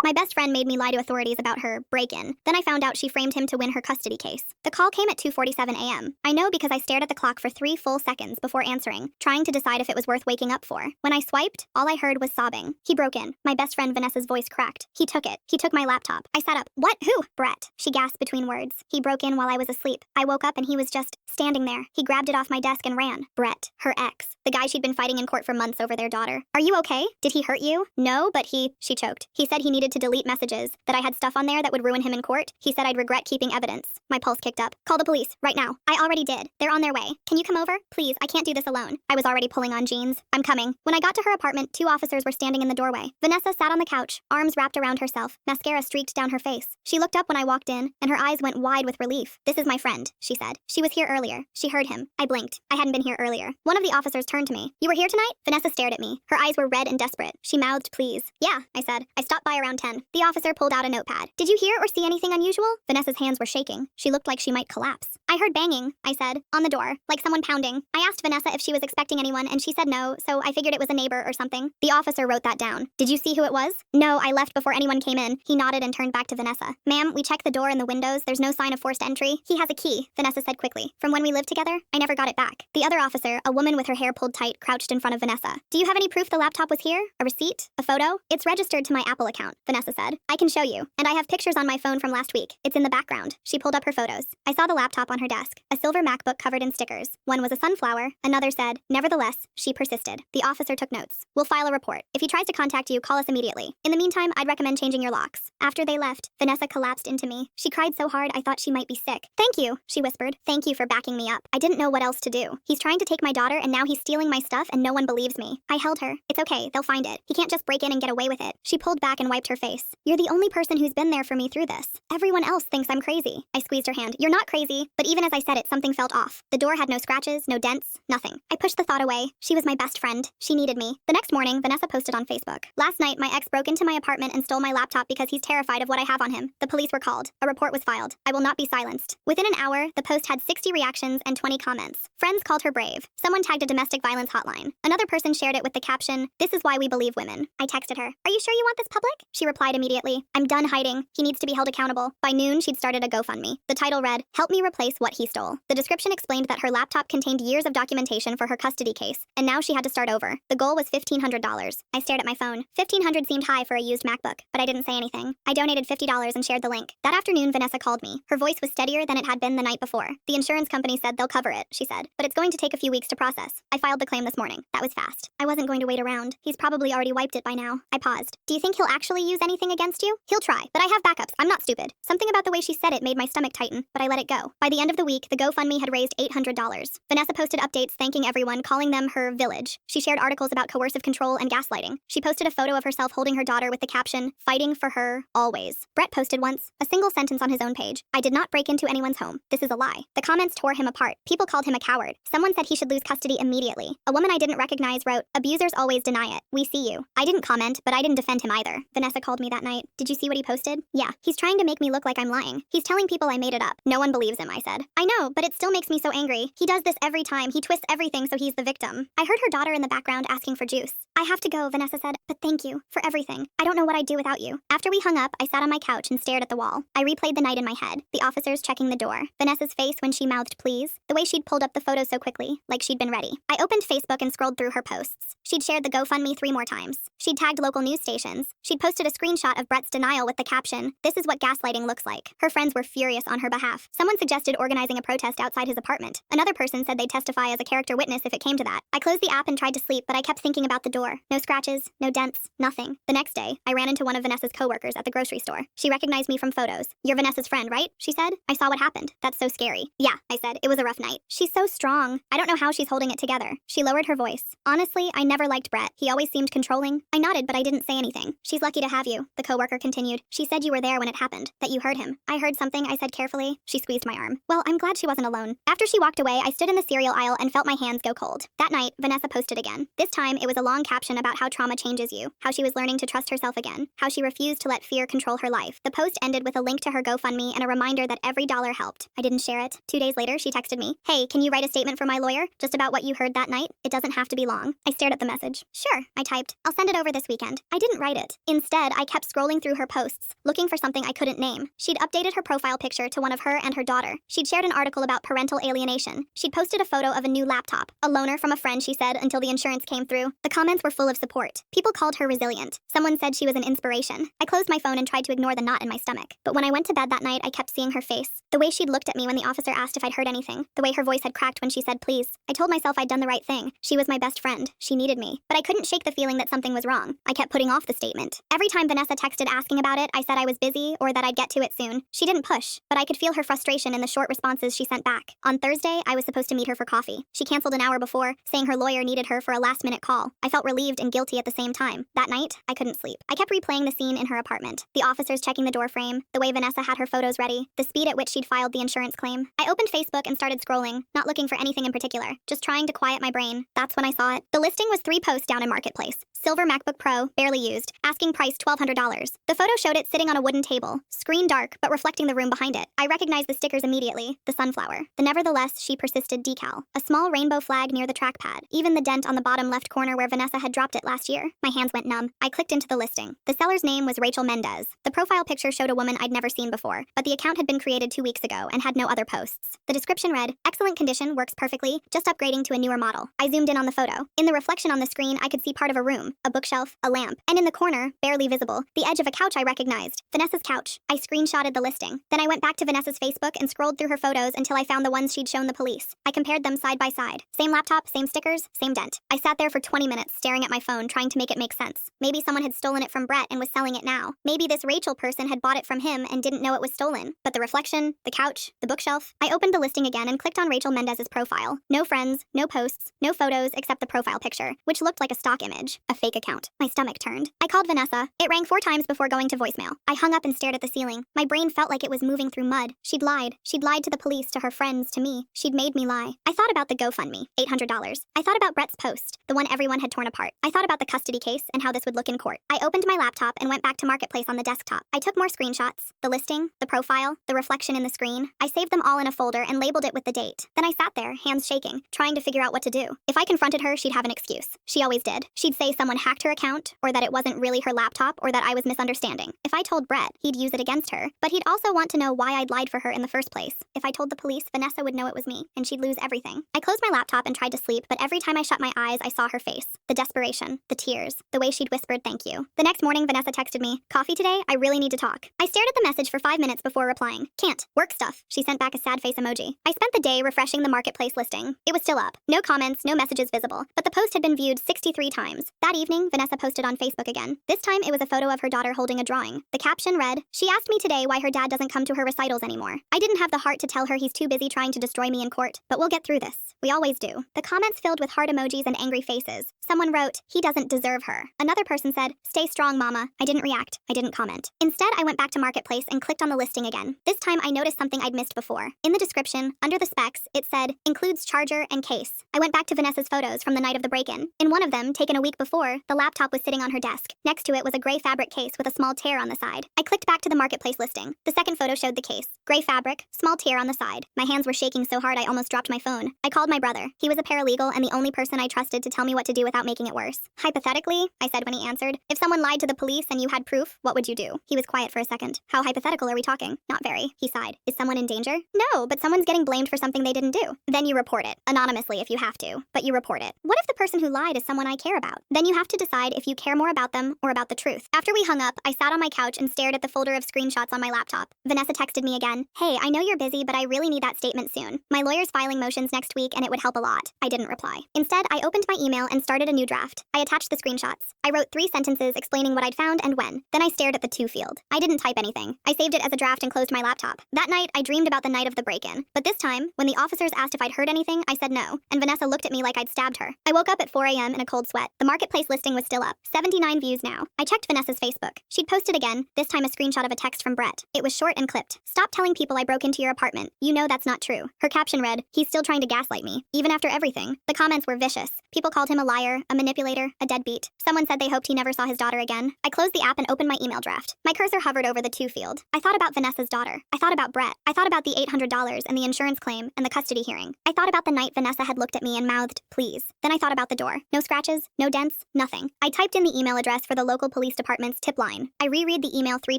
My best friend made me lie to authorities about her break-in. Then I found out she framed him to win her custody case. The call came at 2:47 a.m. I know because I stared at the clock for 3 full seconds before answering, trying to decide if it was worth waking up for. When I swiped, all I heard was sobbing. He broke in. My best friend Vanessa's voice cracked. He took it. He took my laptop. I sat up. What? Who? Brett. She gasped between words. He broke in while I was asleep. I woke up and he was just standing there. He grabbed it off my desk and ran. Brett, her ex. The guy she'd been fighting in court for months over their daughter. Are you okay? Did he hurt you? No, but she choked. He said he needed to delete messages, that I had stuff on there that would ruin him in court. He said I'd regret keeping evidence. My pulse kicked up. Call the police, right now. I already did. They're on their way. Can you come over? Please, I can't do this alone. I was already pulling on jeans. I'm coming. When I got to her apartment, 2 officers were standing in the doorway. Vanessa sat on the couch, arms wrapped around herself, mascara streaked down her face. She looked up when I walked in, and her eyes went wide with relief. This is my friend, she said. She was here earlier. She heard him. I blinked. I hadn't been here earlier. One of the officers turned to me. You were here tonight? Vanessa stared at me. Her eyes were red and desperate. She mouthed, please. Yeah, I said. I stopped by around 10. The officer pulled out a notepad. Did you hear or see anything unusual? Vanessa's hands were shaking. She looked like she might collapse. I heard banging, I said, on the door, like someone pounding. I asked Vanessa if she was expecting anyone, and she said no, so I figured it was a neighbor or something. The officer wrote that down. Did you see who it was? No, I left before anyone came in. He nodded and turned back to Vanessa. Ma'am, we checked the door and the windows. There's no sign of forced entry. He has a key, Vanessa said quickly. From when we lived together, I never got it back. The other officer, a woman with her hair pulled tight, crouched in front of Vanessa. Do you have any proof the laptop was here? A receipt? A photo? It's registered to my Apple account, Vanessa said. I can show you. And I have pictures on my phone from last week. It's in the background. She pulled up her photos. I saw the laptop on her desk. A silver MacBook covered in stickers. One was a sunflower. Another said, nevertheless, she persisted. The officer took notes. We'll file a report. If he tries to contact you, call us immediately. In the meantime, I'd recommend changing your locks. After they left, Vanessa collapsed into me. She cried so hard I thought she might be sick. Thank you, she whispered. Thank you for backing me up. I didn't know what else to do. He's trying to take my daughter and now he's stealing my stuff and no one believes me. I held her. It's okay, they'll find it. He can't just break in and get away with it. She pulled back and wiped her face. You're the only person who's been there for me through this. Everyone else thinks I'm crazy. I squeezed her hand. You're not crazy. But even as I said it, something felt off. The door had no scratches, no dents, nothing. I pushed the thought away. She was my best friend. She needed me. The next morning, Vanessa posted on Facebook. Last night, my ex broke into my apartment and stole my laptop because he's terrified of what I have on him. The police were called. A report was filed. I will not be silenced. Within an hour, the post had 60 reactions and 20 comments. Friends called her brave. Someone tagged a domestic violence hotline. Another person shared it with the caption, "This is why we believe women." I texted her. Are you sure you want this public? She replied immediately. I'm done hiding. He needs to be held accountable. By noon, she'd started a GoFundMe. The title read, Help me replace what he stole. The description explained that her laptop contained years of documentation for her custody case, and now she had to start over. The goal was $1,500. I stared at my phone. $1,500 seemed high for a used MacBook, but I didn't say anything. I donated $50 and shared the link. That afternoon, Vanessa called me. Her voice was steadier than it had been the night before. The insurance company said they'll cover it, she said, but it's going to take a few weeks to process. I filed the claim this morning. That was fast. I wasn't going to wait around. He's probably already wiped it by now. I paused. Do you think he'll actually use anything against you? He'll try, but I have backups. I'm not stupid. Something about the way she said it made my stomach tighten, but I let it go. By the end of the week, the GoFundMe had raised $800. Vanessa posted updates thanking everyone, calling them her village. She shared articles about coercive control and gaslighting. She posted a photo of herself holding her daughter with the caption, fighting for her, always. Brett posted once, a single sentence on his own page. I did not break into anyone's home. This is a lie. The comments tore him apart. People called him a coward. Someone said he should lose custody immediately. A woman I didn't recognize wrote, abusers always deny it. We see you. I didn't comment, but I didn't defend him either. Vanessa called me that night. Did you see what he posted? Yeah. He's trying to make me look like I'm lying. He's telling people I made it up. No one believes him, I said. I know, but it still makes me so angry. He does this every time. He twists everything so he's the victim. I heard her daughter in the background asking for juice. I have to go, Vanessa said, but thank you for everything. I don't know what I'd do without you. After we hung up, I sat on my couch and stared at the wall. I replayed the night in my head. The officers checking the door. Vanessa's face when she mouthed please. The way she'd pulled up the photos so quickly, like she'd been ready. I opened Facebook and scrolled through her posts. She'd shared the GoFundMe 3 more times. She'd tagged local news stations. She'd posted a screenshot of Brett's denial with the caption, this is what gaslighting looks like. Her friends were furious on her behalf. Someone suggested organizing a protest outside his apartment. Another person said they'd testify as a character witness if it came to that. I closed the app and tried to sleep, but I kept thinking about the door. No scratches, no dents, nothing. The next day, I ran into one of Vanessa's coworkers at the grocery store. She recognized me from photos. You're Vanessa's friend, right? She said. I saw what happened. That's so scary. Yeah, I said. It was a rough night. She's so strong. I don't know how she's holding it together. She lowered her voice. Honestly, I never liked Brett. He always seemed controlling. I nodded, but I didn't say anything. She's lucky to have you, the coworker continued. She said you were there when it happened, that you heard him. I heard something, I said carefully. She squeezed my arm. Well, I'm glad she wasn't alone. After she walked away, I stood in the cereal aisle and felt my hands go cold. That night, Vanessa posted again. This time, it was a long caption caption about how trauma changes you, how she was learning to trust herself again, how she refused to let fear control her life. The post ended with a link to her GoFundMe and a reminder that every dollar helped. I didn't share it. 2 days later, she texted me, "Hey, can you write a statement for my lawyer? Just about what you heard that night? It doesn't have to be long." I stared at the message. "Sure," I typed. "I'll send it over this weekend." I didn't write it. Instead, I kept scrolling through her posts, looking for something I couldn't name. She'd updated her profile picture to one of her and her daughter. She'd shared an article about parental alienation. She'd posted a photo of a new laptop. A loaner from a friend, she said, until the insurance came through. The comments were full of support. People called her resilient. Someone said she was an inspiration. I closed my phone and tried to ignore the knot in my stomach. But when I went to bed that night, I kept seeing her face. The way she'd looked at me when the officer asked if I'd heard anything. The way her voice had cracked when she said please. I told myself I'd done the right thing. She was my best friend. She needed me. But I couldn't shake the feeling that something was wrong. I kept putting off the statement. Every time Vanessa texted asking about it, I said I was busy or that I'd get to it soon. She didn't push, but I could feel her frustration in the short responses she sent back. On Thursday, I was supposed to meet her for coffee. She canceled an hour before, saying her lawyer needed her for a last-minute call. I felt relieved and guilty at the same time. That night, I couldn't sleep. I kept replaying the scene in her apartment. The officers checking the door frame, the way Vanessa had her photos ready, the speed at which she'd filed the insurance claim. I opened Facebook and started scrolling, not looking for anything in particular, just trying to quiet my brain. That's when I saw it. The listing was 3 posts down in Marketplace. Silver MacBook Pro, barely used, asking price $1,200. The photo showed it sitting on a wooden table, screen dark, but reflecting the room behind it. I recognized the stickers immediately, the sunflower. The nevertheless, she persisted decal. A small rainbow flag near the trackpad, even the dent on the bottom left corner where Vanessa had dropped it last year. My hands went numb. I clicked into the listing. The seller's name was Rachel Mendez. The profile picture showed a woman I'd never seen before, but the account had been created 2 weeks ago and had no other posts. The description read, "Excellent condition, works perfectly, just upgrading to a newer model." I zoomed in on the photo. In the reflection on the screen, I could see part of a room, a bookshelf, a lamp, and in the corner, barely visible, the edge of a couch I recognized. Vanessa's couch. I screenshotted the listing. Then I went back to Vanessa's Facebook and scrolled through her photos until I found the ones she'd shown the police. I compared them side by side. Same laptop, same stickers, same dent. I sat there for 20 minutes staring at my phone, trying to make it make sense. Maybe someone had stolen it from Brett and was selling it now. Maybe this Rachel person had bought it from him and didn't know it was stolen. But the reflection, the couch, the bookshelf. I opened the listing again and clicked on Rachel Mendez's profile. No friends, no posts, no photos except the profile picture, which looked like a stock image, a fake account. My stomach turned. I called Vanessa. It rang 4 times before going to voicemail. I hung up and stared at the ceiling. My brain felt like it was moving through mud. She'd lied. She'd lied to the police, to her friends, to me. She'd made me lie. I thought about the GoFundMe, $800. I thought about Brett's post, the one everyone had torn apart. I thought about the custody case and how this would look in court. I opened my laptop and went back to Marketplace on the desktop. I took more screenshots, the listing, the profile, the reflection in the screen. I saved them all in a folder and labeled it with the date. Then I sat there, hands shaking, trying to figure out what to do. If I confronted her, she'd have an excuse. She always did. She'd say someone hacked her account, or that it wasn't really her laptop, or that I was misunderstanding. If I told Brett, he'd use it against her. But he'd also want to know why I'd lied for her in the first place. If I told the police, Vanessa would know it was me, and she'd lose everything. I closed my laptop and tried to sleep, but every time I shut my eyes, I saw her face. The desperation, the tears, the way she'd whispered thank you. The next morning, Vanessa texted me, "Coffee today? I really need to talk." I stared at the message for 5 minutes before replying. "Can't. Work stuff." She sent back a sad face emoji. I spent the day refreshing the Marketplace listing. It was still up. No comments, no messages visible. But the post had been viewed 63 times. That evening, Vanessa posted on Facebook again. This time, it was a photo of her daughter holding a drawing. The caption read, "She asked me today why her dad doesn't come to her recitals anymore. I didn't have the heart to tell her he's too busy trying to destroy me in court, but we'll get through this. We always do." The comments filled with heart emojis and angry faces. Someone wrote, "He doesn't deserve her." Another person said, "Stay strong, mama." I didn't react. I didn't comment. Instead, I went back to Marketplace and clicked on the listing again. This time, I noticed something I'd missed before. In the description, under the specs, it said, "Includes charger and case." I went back to Vanessa's photos from the night of the break-in. In one of them, taken a week before, the laptop was sitting on her desk. Next to it was a gray fabric case with a small tear on the side. I clicked back to the Marketplace listing. The second photo showed the case. Gray fabric, small tear on the side. My hands were shaking so hard I almost dropped my phone. I called my brother. He was a paralegal and the only person I trusted to tell me what to do without making it worse. "Hypothetically," I said when he answered, "if someone lied to the police and you had proof, what would you do?" He was quiet for a second. "How hypothetical are we talking?" "Not very," he sighed. "Is someone in danger?" "No, but someone's getting blamed for something they didn't do." "Then you report it. Anonymously if you have to. But you report it." "What if the person who lied is someone I care about?" "Then you have to decide if you care more about them or about the truth." After we hung up, I sat on my couch and stared at the folder of screenshots on my laptop. Vanessa texted me again. "Hey, I know you're busy, but I really need that statement soon. My lawyer's filing motions next week and it would help a lot." I didn't reply. Instead, I opened my email and started a new draft. I attached the screenshots. I wrote 3 sentences explaining what I'd found and when. Then I stared at the to field. I didn't type anything. I saved it as a draft and closed my laptop. That night, I dreamed about the night of the break-in. But this time, when the officers asked if I'd heard anything, I said no, and Vanessa looked at me like I'd stabbed her. I woke up at 4 a.m. in a cold sweat. The Marketplace listing was still up. 79 views now. I checked Vanessa's Facebook. She'd posted again, this time a screenshot of a text from Brett. It was short and clipped. "Stop telling people I broke into your apartment. You know that's not true." Her caption read, "He's still trying to gaslight me, even after everything." The comments were vicious. People called him a liar, a manipulator, a deadbeat. Someone said they hoped he never saw his daughter again. I closed the app and opened my email draft. My cursor hovered over the to field. I thought about Vanessa's daughter. I thought about Brett. I thought about the $800 and the insurance claim and the custody hearing. I thought about the night Vanessa had looked at me and mouthed, please. Then I thought about the door. No scratches, no dents, nothing. I typed in the email address for the local police department's tip line. I reread the email 3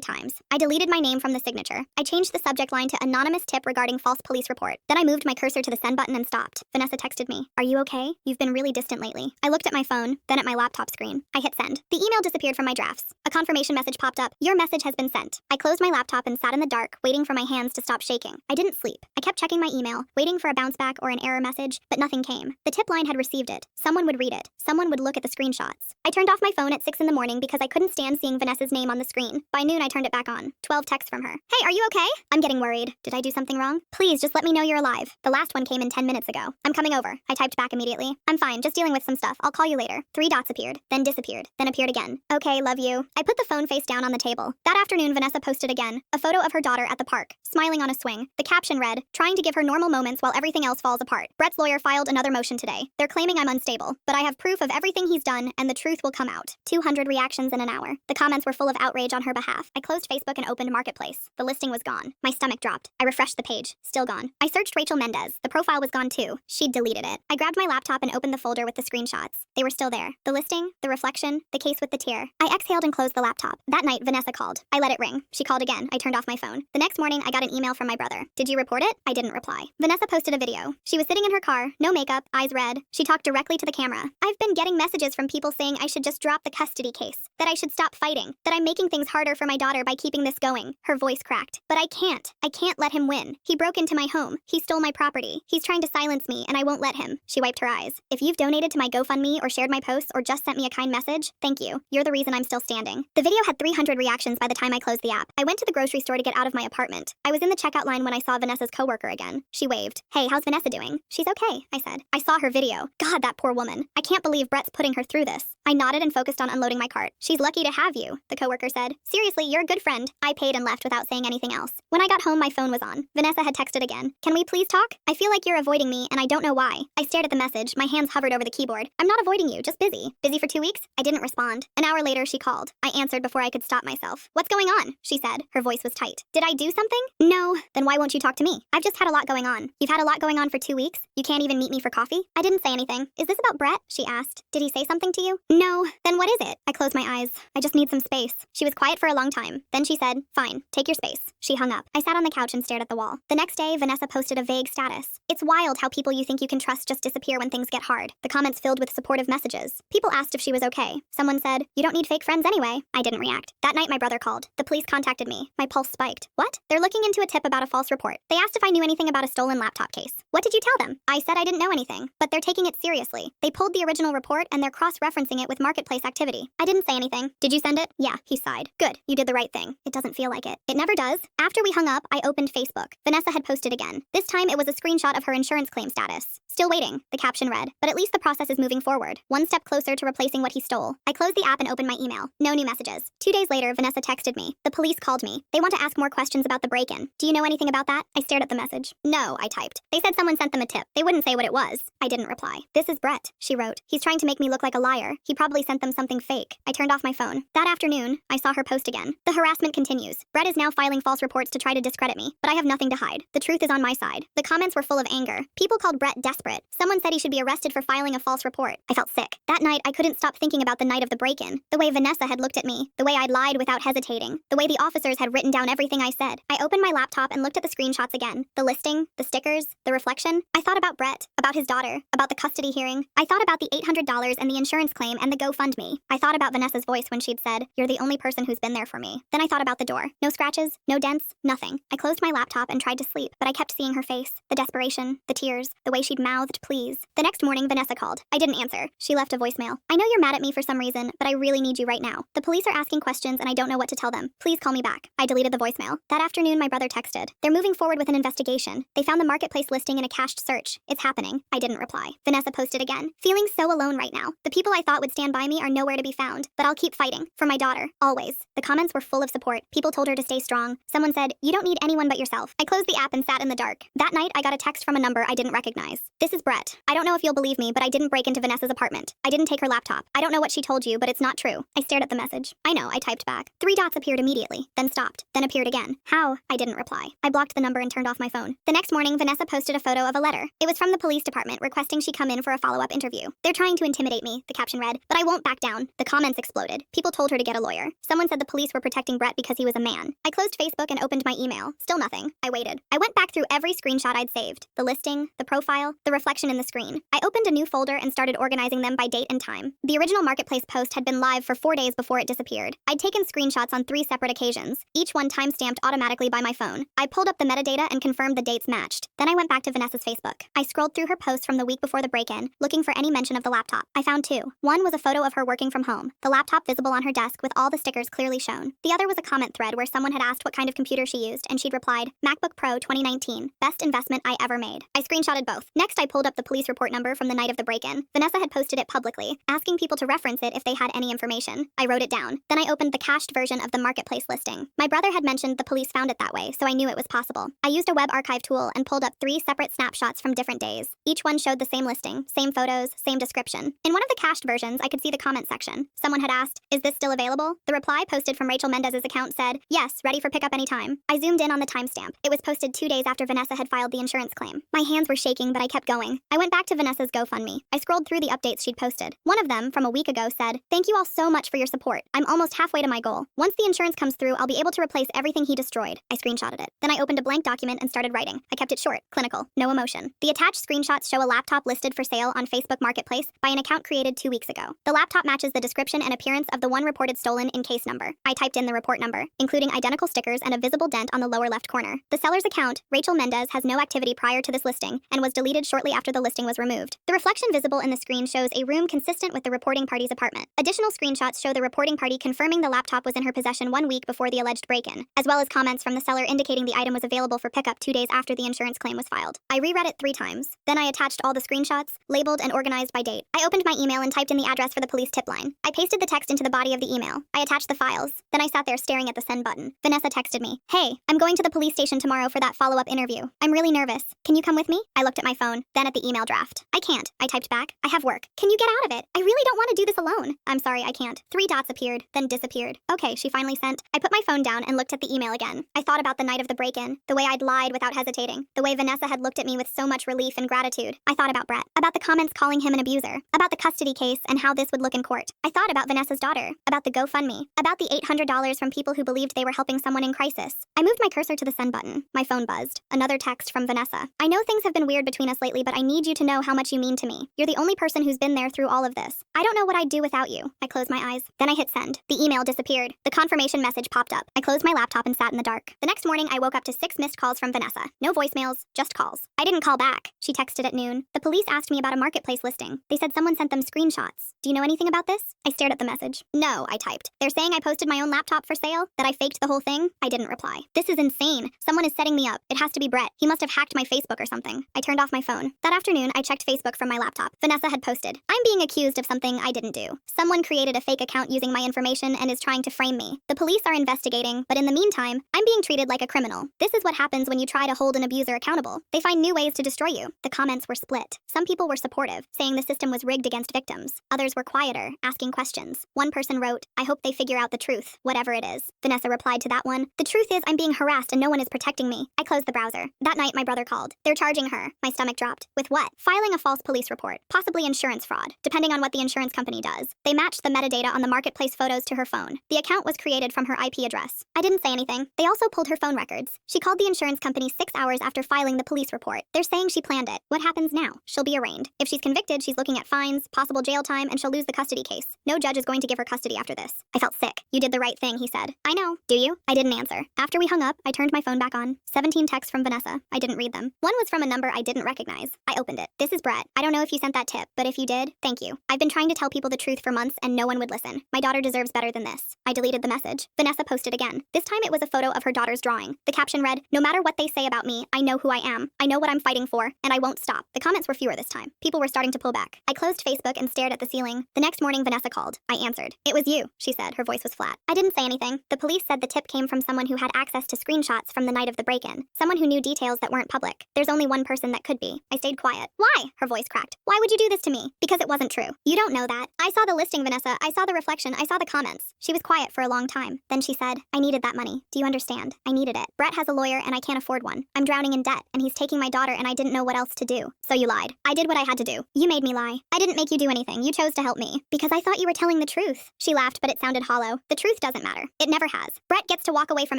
times. I deleted my name from the signature. I changed the subject line to anonymous tip regarding false police report. Then I moved my cursor to the send button and stopped. Vanessa texted me. Are you okay? You've been really distant lately. I looked at my phone, then at my laptop screen. I hit send. The email disappeared from my drafts. A confirmation message popped up. Your message has been sent. I closed my laptop and sat in the dark, waiting for my hands to stop shaking. I didn't sleep. I kept checking my email, waiting for a bounce back or an error message, but nothing came. The tip line had received it. Someone would read it. Someone would look at the screenshots. I turned off my phone at 6 in the morning because I couldn't stand seeing Vanessa's name on the screen. By noon, I turned it back on. 12 texts from her. Hey, are you okay? I'm getting worried. Did I do something wrong? Please, just let me know you're alive. The last one came in 10 minutes ago. I'm coming over. I typed back immediately. I'm fine, just dealing with some stuff. I'll call you later. 3 dots appeared, then disappeared, then appeared again. Okay, love you. I put the phone face down on the table. That afternoon, Vanessa posted again. A photo of her daughter at the park, smiling on a swing. The caption read, trying to give her normal moments while everything else falls apart. Brett's lawyer filed another motion today. They're claiming I'm unstable, but I have proof of everything he's done and the truth will come out. 200 reactions in an hour. The comments were full of outrage on her behalf. I closed Facebook and opened Marketplace. The listing was gone. My stomach dropped. I refreshed the page. Still gone. I searched Rachel Mendez. The profile was gone too. She'd deleted it. I grabbed my laptop and opened the folder with the screenshots. They were still there. The listing, the reflection, the case with the tear. I exhaled and closed the laptop. That night, Vanessa called. I let it ring. She called again. I turned off my phone. The next morning, I got an email from my brother. Did you report it? I didn't reply. Vanessa posted a video. She was sitting in her car, no makeup, eyes red. She talked directly to the camera. I've been getting messages from people saying I should just drop the custody case, that I should stop fighting, that I'm making things harder for my daughter by keeping this going. Her voice cracked. But I can't. I can't let him win. He broke into my home. He stole my property. He's trying to silence me, and I won't let him. She wiped her eyes. If you've donated to my GoFundMe or shared my posts or just sent me a kind message, thank you. You're the reason I'm still standing. The video had 300 reactions by the time I closed the app. I went to the grocery store to get out of my apartment. I was in the checkout line when I saw Vanessa's coworker again. She waved. Hey, how's Vanessa doing? She's okay, I said. I saw her video. God, that poor woman. I can't believe Brett's putting her through this. I nodded and focused on unloading my cart. She's lucky to have you, the coworker said. Seriously, you're a good friend. I paid and left without saying anything else. When I got home, my phone was on. Vanessa had texted again. Can we please talk? I feel like you're avoiding me, and I don't know why. I stared at the message. My hands hovered over the keyboard. I'm not avoiding you, just busy. Busy for 2 weeks? I didn't respond. An hour later, she called. I answered before I could stop myself. What's going on? She said. Her voice was tight. Did I do something? No. Then why won't you talk to me? I've just had a lot going on. You've had a lot going on for 2 weeks? You can't even meet me for coffee? I didn't say anything. Is this about Brett? She asked. Did he say something to you? No. Then what is it? I closed my eyes. I just need some space. She was quiet for a long time. Then she said, fine, take your space. She hung up. I sat on the couch and stared at the wall. The next day, Vanessa posted a vague status. It's wild how people you think you can trust just disappear when things get hard. The comments filled with supportive messages. People asked if she was okay. Someone said, you don't need fake friends anyway. I didn't react. That night, my brother called. The police contacted me. My pulse spiked. What? They're looking into a tip about a false report. They asked if I knew anything about a stolen laptop case. What did you tell them? I said I didn't know anything, but they're taking it seriously. They pulled the original report and they're cross-referencing it with Marketplace activity. I didn't say anything. Did you send it? Yeah, he sighed. Good, you did the right thing. It doesn't feel like it. It never does. After we hung up, I opened Facebook. Vanessa had posted again. This time it was a screenshot of her insurance claim status. Still waiting, the caption read. But at least the process is moving forward. One step closer to replacing what he stole. I closed the app and opened my email. No new messages. 2 days later, Vanessa texted me. The police called me. They want to ask more questions about the break-in. Do you know anything about that? I stared at the message. No, I typed. They said someone sent them a tip. They wouldn't say what it was. I didn't reply. This is Brett, she wrote. He's trying to make me look like a liar. He probably sent them something fake. I turned off my phone. That afternoon, I saw her post again. The harassment continues. Brett is now filing false reports to try to discredit me, but I have nothing to hide. The truth is on my side. The comments were full of anger. People called Brett desperate. Someone said he should be arrested for filing a false report. I felt sick. That night, I couldn't stop thinking about the night of the break-in. The way Vanessa had looked at me. The way I'd lied without hesitating. The way the officers had written down everything I said. I opened my laptop and looked at the screenshots again. The listing, the stickers, the reflection. I thought about Brett, about his daughter, about the custody hearing. I thought about the $800 and the insurance claim and the GoFundMe. I thought about Vanessa's voice when she'd said, "You're the only person who's been there for me." Then I thought about the door. No scratches, no dents, nothing. I closed my laptop and tried to sleep, but I kept seeing her face. The desperation, the tears, the way she'd mouthed, "Please." The next morning, Vanessa called. I didn't answer. She left a voicemail. I know you're mad at me for some reason, but I really need you right now. The police are asking questions and I don't know what to tell them. Please call me back. I deleted the voicemail. That afternoon, my brother texted. They're moving forward with an investigation. They found the Marketplace listing in a cached search. It's happening. I didn't reply. Vanessa posted again. Feeling so alone right now. The people I thought would would stand by me are nowhere to be found, but I'll keep fighting. For my daughter. Always. The comments were full of support. People told her to stay strong. Someone said, "You don't need anyone but yourself." I closed the app and sat in the dark. That night, I got a text from a number I didn't recognize. "This is Brett. I don't know if you'll believe me, but I didn't break into Vanessa's apartment. I didn't take her laptop. I don't know what she told you, but it's not true." I stared at the message. I know, I typed back. 3 dots appeared immediately, then stopped, then appeared again. How? I didn't reply. I blocked the number and turned off my phone. The next morning, Vanessa posted a photo of a letter. It was from the police department requesting she come in for a follow-up interview. "They're trying to intimidate me," the caption read, "but I won't back down." The comments exploded. People told her to get a lawyer. Someone said the police were protecting Brett because he was a man. I closed Facebook and opened my email. Still nothing. I waited. I went back through every screenshot I'd saved. The listing, the profile, the reflection in the screen. I opened a new folder and started organizing them by date and time. The original marketplace post had been live for 4 days before it disappeared. I'd taken screenshots on 3 separate occasions, each one time-stamped automatically by my phone. I pulled up the metadata and confirmed the dates matched. Then I went back to Vanessa's Facebook. I scrolled through her posts from the week before the break-in, looking for any mention of the laptop. I found 2. One was a photo of her working from home, the laptop visible on her desk with all the stickers clearly shown. The other was a comment thread where someone had asked what kind of computer she used, and she'd replied, "MacBook Pro 2019, best investment I ever made." I screenshotted both. Next, I pulled up the police report number from the night of the break-in. Vanessa had posted it publicly, asking people to reference it if they had any information. I wrote it down. Then I opened the cached version of the marketplace listing. My brother had mentioned the police found it that way, so I knew it was possible. I used a web archive tool and pulled up 3 separate snapshots from different days. Each one showed the same listing, same photos, same description. In one of the cached versions, I could see the comment section. Someone had asked, "Is this still available?" The reply posted from Rachel Mendez's account said, "Yes, ready for pickup anytime." I zoomed in on the timestamp. It was posted 2 days after Vanessa had filed the insurance claim. My hands were shaking, but I kept going. I went back to Vanessa's GoFundMe. I scrolled through the updates she'd posted. One of them, from a week ago, said, "Thank you all so much for your support. I'm almost halfway to my goal. Once the insurance comes through, I'll be able to replace everything he destroyed." I screenshotted it. Then I opened a blank document and started writing. I kept it short, clinical, no emotion. The attached screenshots show a laptop listed for sale on Facebook Marketplace by an account created 2 weeks ago. The laptop matches the description and appearance of the one reported stolen in case number. I typed in the report number, including identical stickers and a visible dent on the lower left corner. The seller's account, Rachel Mendez, has no activity prior to this listing and was deleted shortly after the listing was removed. The reflection visible in the screen shows a room consistent with the reporting party's apartment. Additional screenshots show the reporting party confirming the laptop was in her possession 1 week before the alleged break-in, as well as comments from the seller indicating the item was available for pickup 2 days after the insurance claim was filed. I reread it 3 times. Then I attached all the screenshots, labeled and organized by date. I opened my email and typed in the address for the police tip line. I pasted the text into the body of the email. I attached the files. Then I sat there staring at the send button. Vanessa texted me, "Hey, I'm going to the police station tomorrow for that follow-up interview. I'm really nervous. Can you come with me?" I looked at my phone, then at the email draft. "I can't," I typed back. "I have work. Can you get out of it? I really don't want to do this alone." "I'm sorry, I can't." 3 dots appeared, then disappeared. "Okay," she finally sent. I put my phone down and looked at the email again. I thought about the night of the break-in, the way I'd lied without hesitating, the way Vanessa had looked at me with so much relief and gratitude. I thought about Brett, about the comments calling him an abuser, about the custody case and how this would look in court. I thought about Vanessa's daughter, about the GoFundMe, about the $800 from people who believed they were helping someone in crisis. I moved my cursor to the send button. My phone buzzed. Another text from Vanessa. "I know things have been weird between us lately, but I need you to know how much you mean to me. You're the only person who's been there through all of this. I don't know what I'd do without you." I closed my eyes. Then I hit send. The email disappeared. The confirmation message popped up. I closed my laptop and sat in the dark. The next morning, I woke up to 6 missed calls from Vanessa. No voicemails, just calls. I didn't call back. She texted at noon. "The police asked me about a marketplace listing. They said someone sent them screenshots. Do you know anything about this?" I stared at the message. "No," I typed. "They're saying I posted my own laptop for sale? That I faked the whole thing?" I didn't reply. "This is insane. Someone is setting me up. It has to be Brett. He must have hacked my Facebook or something." I turned off my phone. That afternoon, I checked Facebook from my laptop. Vanessa had posted, "I'm being accused of something I didn't do. Someone created a fake account using my information and is trying to frame me. The police are investigating, but in the meantime, I'm being treated like a criminal. This is what happens when you try to hold an abuser accountable. They find new ways to destroy you." The comments were split. Some people were supportive, saying the system was rigged against victims. Others were quieter, asking questions. One person wrote, "I hope they figure out the truth, whatever it is." Vanessa replied to that one, "The truth is I'm being harassed and no one is protecting me." I closed the browser. That night, my brother called. "They're charging her." My stomach dropped. "With what?" "Filing a false police report. Possibly insurance fraud, depending on what the insurance company does. They matched the metadata on the marketplace photos to her phone. The account was created from her IP address." I didn't say anything. They also pulled her phone records. She called the insurance company 6 hours after filing the police report. They're saying she planned it. What happens now? She'll be arraigned. If she's convicted, she's looking at fines, possible jail time, and she'll lose the custody case. No judge is going to give her custody after this. I felt sick. "You did the right thing," he said. "I know. Do you?" I didn't answer. After we hung up, I turned my phone back on. 17 texts from Vanessa. I didn't read them. One was from a number I didn't recognize. I opened it. "This is Brett. I don't know if you sent that tip, but if you did, thank you. I've been trying to tell people the truth for months and no one would listen. My daughter deserves better than this." I deleted the message. Vanessa posted again. This time it was a photo of her daughter's drawing. The caption read, "No matter what they say about me, I know who I am. I know what I'm fighting for, and I won't stop." The comments were fewer this time. People were starting to pull back. I closed Facebook and stared at the ceiling calling. The next morning, Vanessa called. I answered. It was you, she said. Her voice was flat. I didn't say anything. The police said the tip came from someone who had access to screenshots from the night of the break-in. Someone who knew details that weren't public. There's only one person that could be. I stayed quiet. Why? Her voice cracked. Why would you do this to me? Because it wasn't true. You don't know that. I saw the listing, Vanessa. I saw the reflection. I saw the comments. She was quiet for a long time. Then she said, I needed that money. Do you understand? I needed it. Brett has a lawyer and I can't afford one. I'm drowning in debt and he's taking my daughter and I didn't know what else to do. So you lied. I did what I had to do. You made me lie. I didn't make you do anything. You chose to help me. Because I thought you were telling the truth. She laughed, but it sounded hollow. The truth doesn't matter. It never has. Brett gets to walk away from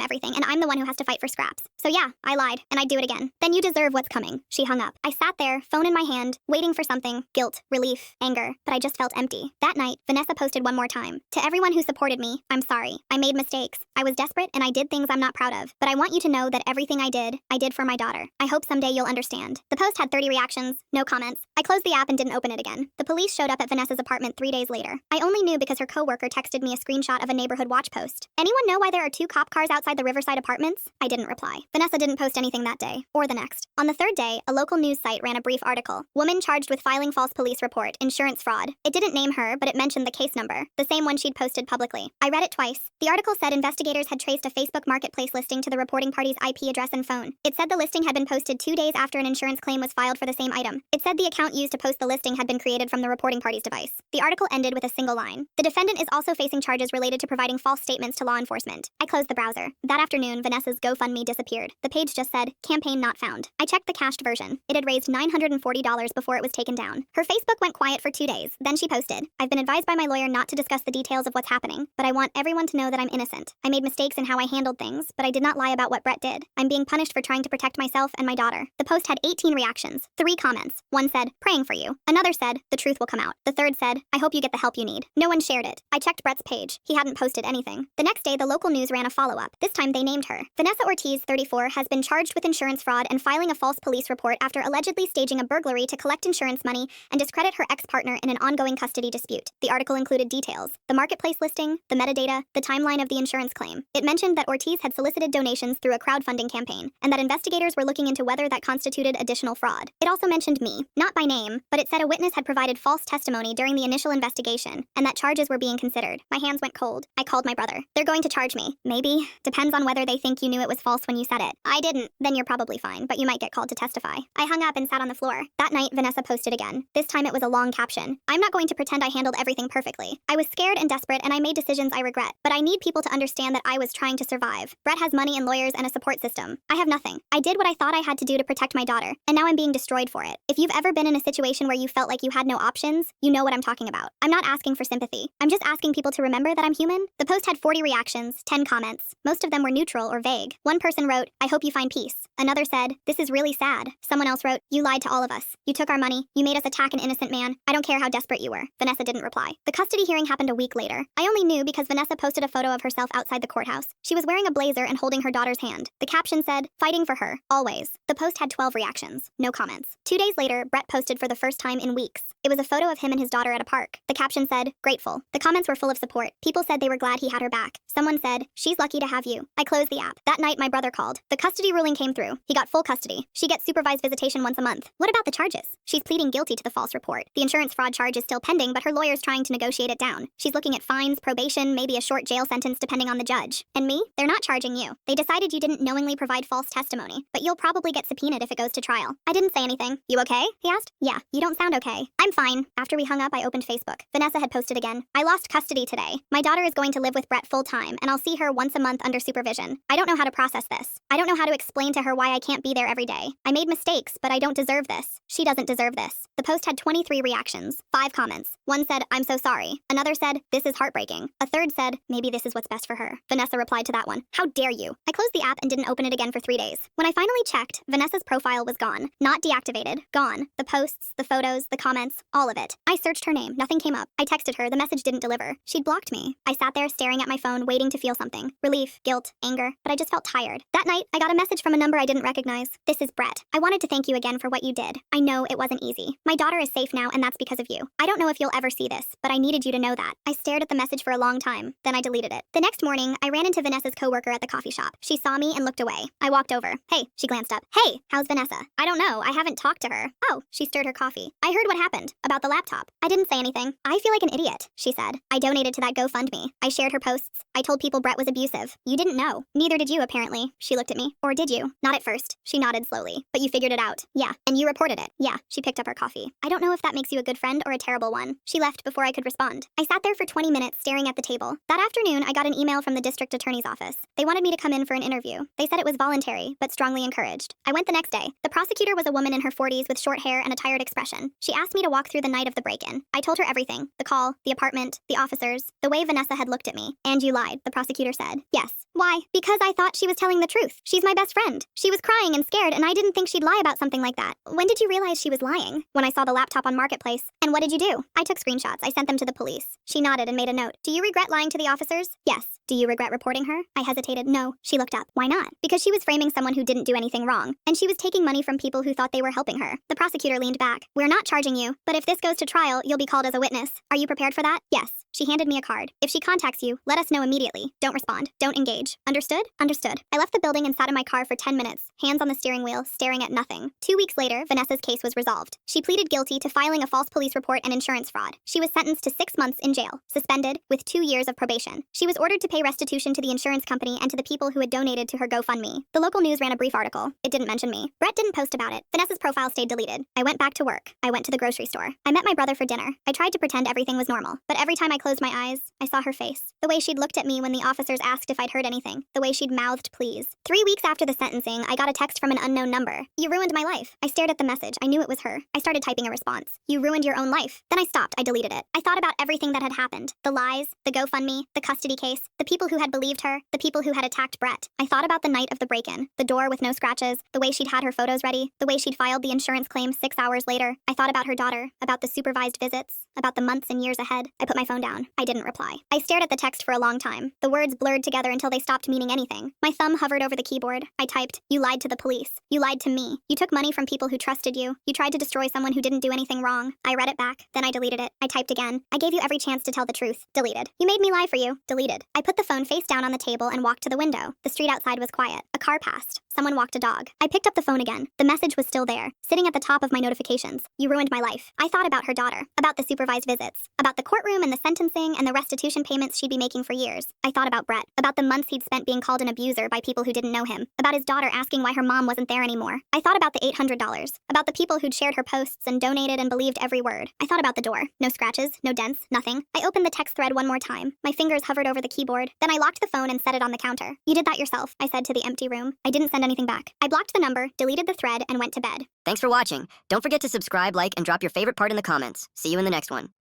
everything and I'm the one who has to fight for scraps. So yeah, I lied and I'd do it again. Then you deserve what's coming. She hung up. I sat there, phone in my hand, waiting for something. Guilt, relief, anger, but I just felt empty. That night, Vanessa posted one more time. To everyone who supported me, I'm sorry. I made mistakes. I was desperate and I did things I'm not proud of. But I want you to know that everything I did for my daughter. I hope someday you'll understand. The post had 30 reactions, no comments. I closed the app and didn't open it again. The police showed up at Vanessa's apartment 3 days later. I only knew because her coworker texted me a screenshot of a neighborhood watch post. Anyone know why there are 2 cop cars outside the Riverside apartments? I didn't reply. Vanessa didn't post anything that day, or the next. On the 3rd day, a local news site ran a brief article. Woman charged with filing false police report, insurance fraud. It didn't name her, but it mentioned the case number, the same one she'd posted publicly. I read it twice. The article said investigators had traced a Facebook marketplace listing to the reporting party's IP address and phone. It said the listing had been posted 2 days after an insurance claim was filed for the same item. It said the account used to post the listing had been created from the reporting party's device. The article ended with a single line. The defendant is also facing charges related to providing false statements to law enforcement. I closed the browser. That afternoon, Vanessa's GoFundMe disappeared. The page just said, campaign not found. I checked the cached version. It had raised $940 before it was taken down. Her Facebook went quiet for 2 days. Then she posted, I've been advised by my lawyer not to discuss the details of what's happening, but I want everyone to know that I'm innocent. I made mistakes in how I handled things, but I did not lie about what Brett did. I'm being punished for trying to protect myself and my daughter. The post had 18 reactions, 3 comments. One said, praying for you. Another said, the truth will come out. The third said, I hope you get the help you need. No one shared it. I checked Brett's page. He hadn't posted anything. The next day, the local news ran a follow-up. This time they named her. Vanessa Ortiz, 34, has been charged with insurance fraud and filing a false police report after allegedly staging a burglary to collect insurance money and discredit her ex-partner in an ongoing custody dispute. The article included details: the marketplace listing, the metadata, the timeline of the insurance claim. It mentioned that Ortiz had solicited donations through a crowdfunding campaign, and that investigators were looking into whether that constituted additional fraud. It also mentioned me, not by name, but it said a witness had provided false testimony during the initial investigation, and that charges were being considered. My hands went cold. I called my brother. They're going to charge me. Maybe. Depends on whether they think you knew it was false when you said it. I didn't. Then you're probably fine, but you might get called to testify. I hung up and sat on the floor. That night, Vanessa posted again. This time it was a long caption. I'm not going to pretend I handled everything perfectly. I was scared and desperate, and I made decisions I regret. But I need people to understand that I was trying to survive. Brett has money and lawyers and a support system. I have nothing. I did what I thought I had to do to protect my daughter, and now I'm being destroyed for it. If you've ever been in a situation where you felt like you had no options, you know what I'm talking about. I'm not asking for sympathy. I'm just asking people to remember that I'm human. The post had 40 reactions, 10 comments. Most of them were neutral or vague. One person wrote, I hope you find peace. Another said, this is really sad. Someone else wrote, you lied to all of us. You took our money. You made us attack an innocent man. I don't care how desperate you were. Vanessa didn't reply. The custody hearing happened a week later. I only knew because Vanessa posted a photo of herself outside the courthouse. She was wearing a blazer and holding her daughter's hand. The caption said, fighting for her, always. The post had 12 reactions, no comments. 2 days later, Brett posted for the first time in weeks. It was a photo of him and his daughter at a park. The caption said, grateful. The comments were full of support. People said they were glad he had her back. Someone said, she's lucky to have you. I closed the app. That night, my brother called. The custody ruling came through. He got full custody. She gets supervised visitation once a month. What about the charges? She's pleading guilty to the false report. The insurance fraud charge is still pending, but her lawyer's trying to negotiate it down. She's looking at fines, probation, maybe a short jail sentence depending on the judge. And me? They're not charging you. They decided you didn't knowingly provide false testimony, but you'll probably get subpoenaed if it goes to trial. I didn't say anything. You okay? He asked. Yeah, you don't sound okay. I'm fine. After we hung up, I opened Facebook. Vanessa had posted again. I lost custody today. My daughter is going to live with Brett full time, and I'll see her once a month under supervision. I don't know how to process this. I don't know how to explain to her why I can't be there every day. I made mistakes, but I don't deserve this. She doesn't deserve this. The post had 23 reactions, 5 comments. One said, I'm so sorry. Another said, this is heartbreaking. A third said, maybe this is what's best for her. Vanessa replied to that one. How dare you? I closed the app and didn't open it again for 3 days. When I finally checked, Vanessa's profile was gone. Not deactivated. Gone. The posts, the photos, the comments, all of it. I searched her name. Nothing came up. I texted her. The message didn't deliver. She'd blocked me. I sat there staring at my phone, waiting to feel something. Relief, guilt, anger, but I just felt tired. That night, I got a message from a number I didn't recognize. This is Brett. I wanted to thank you again for what you did. I know it wasn't easy. My daughter is safe now, and that's because of you. I don't know if you'll ever see this, but I needed you to know that. I stared at the message for a long time. Then I deleted it. The next morning, I ran into Vanessa's coworker at the coffee shop. She saw me and looked away. I walked over. Hey, she glanced up. Hey, how's Vanessa? I don't know. I haven't talked to her. Oh, she stirred her coffee. I heard what happened. About the laptop. I didn't didn't say anything. I feel like an idiot, she said. I donated to that GoFundMe. I shared her posts. I told people Brett was abusive. You didn't know. Neither did you, apparently. She looked at me. Or did you? Not at first. She nodded slowly. But you figured it out. Yeah. And you reported it. Yeah. She picked up her coffee. I don't know if that makes you a good friend or a terrible one. She left before I could respond. I sat there for 20 minutes staring at the table. That afternoon, I got an email from the district attorney's office. They wanted me to come in for an interview. They said it was voluntary, but strongly encouraged. I went the next day. The prosecutor was a woman in her 40s with short hair and a tired expression. She asked me to walk through the night of the break-in. I told her everything. The call, the apartment, the officers, the way Vanessa had looked at me. And you lied, the prosecutor said. Yes. Why? Because I thought she was telling the truth. She's my best friend. She was crying and scared, and I didn't think she'd lie about something like that. When did you realize she was lying? When I saw the laptop on Marketplace. And what did you do? I took screenshots. I sent them to the police. She nodded and made a note. Do you regret lying to the officers? Yes. Do you regret reporting her? I hesitated. No. She looked up. Why not? Because she was framing someone who didn't do anything wrong, and she was taking money from people who thought they were helping her. The prosecutor leaned back. We're not charging you, but if this goes to trial, you'll be called as a witness. Are you prepared for that? Yes. She handed me a card. If she contacts you, let us know immediately. Don't respond. Don't engage. Understood? Understood. I left the building and sat in my car for 10 minutes, hands on the steering wheel, staring at nothing. 2 weeks later, Vanessa's case was resolved. She pleaded guilty to filing a false police report and insurance fraud. She was sentenced to 6 months in jail, suspended, with 2 years of probation. She was ordered to pay restitution to the insurance company and to the people who had donated to her GoFundMe. The local news ran a brief article. It didn't mention me. Brett didn't post about it. Vanessa's profile stayed deleted. I went back to work. I went to the grocery store. I met my brother for dinner. I tried to pretend everything was normal, but every time I closed my eyes, I saw her face. The way she'd looked at me when the officers asked if I'd heard anything. The way she'd mouthed please. 3 weeks after the sentencing, I got a text from an unknown number. You ruined my life. I stared at the message. I knew it was her. I started typing a response. You ruined your own life. Then I stopped. I deleted it. I thought about everything that had happened. The lies, the GoFundMe, the custody case, the people who had believed her, the people who had attacked Brett. I thought about the night of the break-in, the door with no scratches, the way she'd had her photos ready, the way she'd filed the insurance claim 6 hours later. I thought about her daughter, about the supervised visits, about the months and years ahead. I put my phone down. I didn't reply. I stared at the text for a long time. The words blurred together until they stopped meaning anything. My thumb hovered over the keyboard. I typed, you lied to the police. You lied to me. You took money from people who trusted you. You tried to destroy someone who didn't do anything wrong. I read it back. Then I deleted it. I typed again. I gave you every chance to tell the truth. Deleted. You made me lie for you. Deleted. I put the phone face down on the table and walked to the window. The street outside was quiet. A car passed. Someone walked a dog. I picked up the phone again. The message was still there, sitting at the top of my notifications. You ruined my life. I thought about her daughter, about the supervised visits, about the courtroom and the sentencing and the restitution payments she'd be making for years. I thought about Brett, about the months he'd spent being called an abuser by people who didn't know him, about his daughter asking why her mom wasn't there anymore. I thought about the $800, about the people who'd shared her posts and donated and believed every word. I thought about the door. No scratches, no dents, nothing. I opened the text thread one more time. My fingers hovered over the keyboard. Then I locked the phone and set it on the counter. You did that yourself, I said to the empty room. I didn't send anything back. I blocked the number, deleted the thread, and went to bed. Thanks for watching. Don't forget to subscribe, like, and drop your favorite part in the comments. See you in the next one.